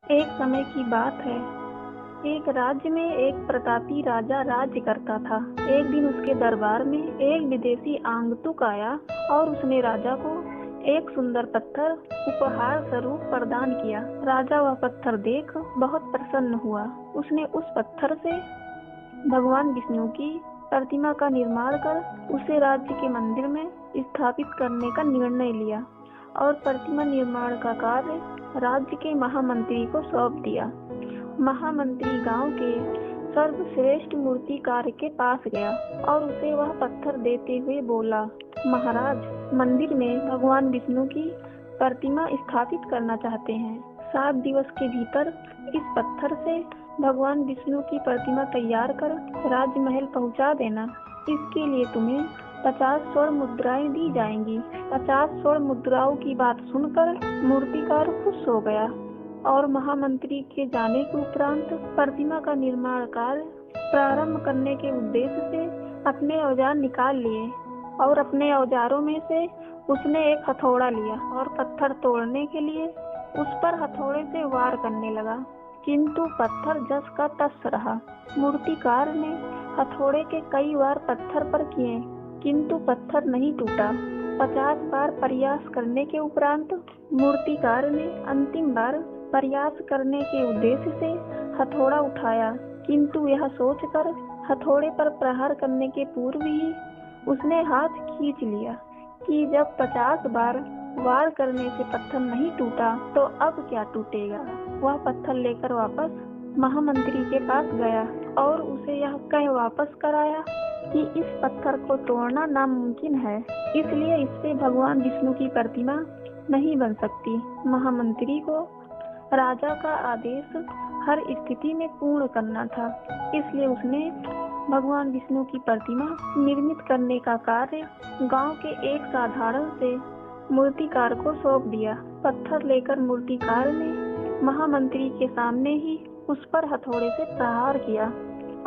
एक समय की बात है। एक राज्य में एक प्रतापी राजा राज्य करता था। एक दिन उसके दरबार में एक विदेशी आगंतुक आया और उसने राजा को एक सुंदर पत्थर उपहार स्वरूप प्रदान किया। राजा वह पत्थर देख बहुत प्रसन्न हुआ। उसने उस पत्थर से भगवान विष्णु की प्रतिमा का निर्माण कर उसे राज्य के मंदिर में स्थापित करने का निर्णय लिया और प्रतिमा निर्माण का कार्य राज्य के महामंत्री को सौंप दिया। महामंत्री गांव के सर्वश्रेष्ठ मूर्तिकार के पास गया और उसे वह पत्थर देते हुए बोला, महाराज, मंदिर में भगवान विष्णु की प्रतिमा स्थापित करना चाहते हैं। 7 दिवस के भीतर इस पत्थर से भगवान विष्णु की प्रतिमा तैयार कर राजमहल पहुंचा देना। इसके लिए तुम्हें 50 स्वर्ण मुद्राएं दी जाएंगी। 50 स्वर्ण मुद्राओं की बात सुनकर मूर्तिकार खुश हो गया और महामंत्री के जाने के उपरांत प्रतिमा का निर्माण कार्य प्रारंभ करने के उद्देश्य से अपने औजार निकाल लिए और अपने औजारों में से उसने एक हथौड़ा लिया और पत्थर तोड़ने के लिए उस पर हथौड़े से वार करने लगा, किंतु पत्थर जस का तस रहा। मूर्तिकार ने हथौड़े के कई वार पत्थर पर किए, किंतु पत्थर नहीं टूटा। 50 बार प्रयास करने के उपरांत मूर्तिकार ने अंतिम बार प्रयास करने के उद्देश्य से हथौड़ा उठाया, किंतु यह सोचकर हथौड़े पर प्रहार करने के पूर्व ही उसने हाथ खींच लिया कि जब 50 बार वार करने से पत्थर नहीं टूटा तो अब क्या टूटेगा। वह पत्थर लेकर वापस महामंत्री के पास गया और उसे यह कह वापस कराया कि इस पत्थर को तोड़ना नामुमकिन है, इसलिए इससे भगवान विष्णु की प्रतिमा नहीं बन सकती। महामंत्री को राजा का आदेश हर स्थिति में पूर्ण करना था, इसलिए उसने भगवान विष्णु की प्रतिमा निर्मित करने का कार्य गांव के एक साधारण से मूर्तिकार को सौंप दिया। पत्थर लेकर मूर्तिकार ने महामंत्री के सामने ही उस पर हथौड़े से प्रहार किया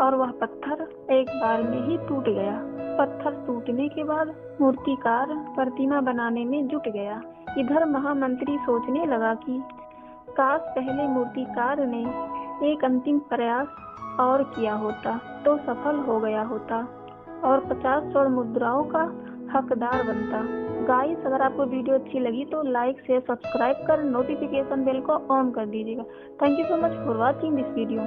और वह पत्थर एक बार में ही टूट गया। पत्थर टूटने के बाद मूर्तिकार प्रतिमा बनाने में जुट गया। इधर महामंत्री सोचने लगा कि काश पहले मूर्तिकार ने एक अंतिम प्रयास और किया होता तो सफल हो गया होता और 50 स्वर्ण मुद्राओं का हकदार बनता। गाइस, अगर आपको वीडियो अच्छी लगी तो लाइक शेयर सब्सक्राइब कर नोटिफिकेशन बेल को ऑन कर दीजिएगा। Thank you so much for watching this video.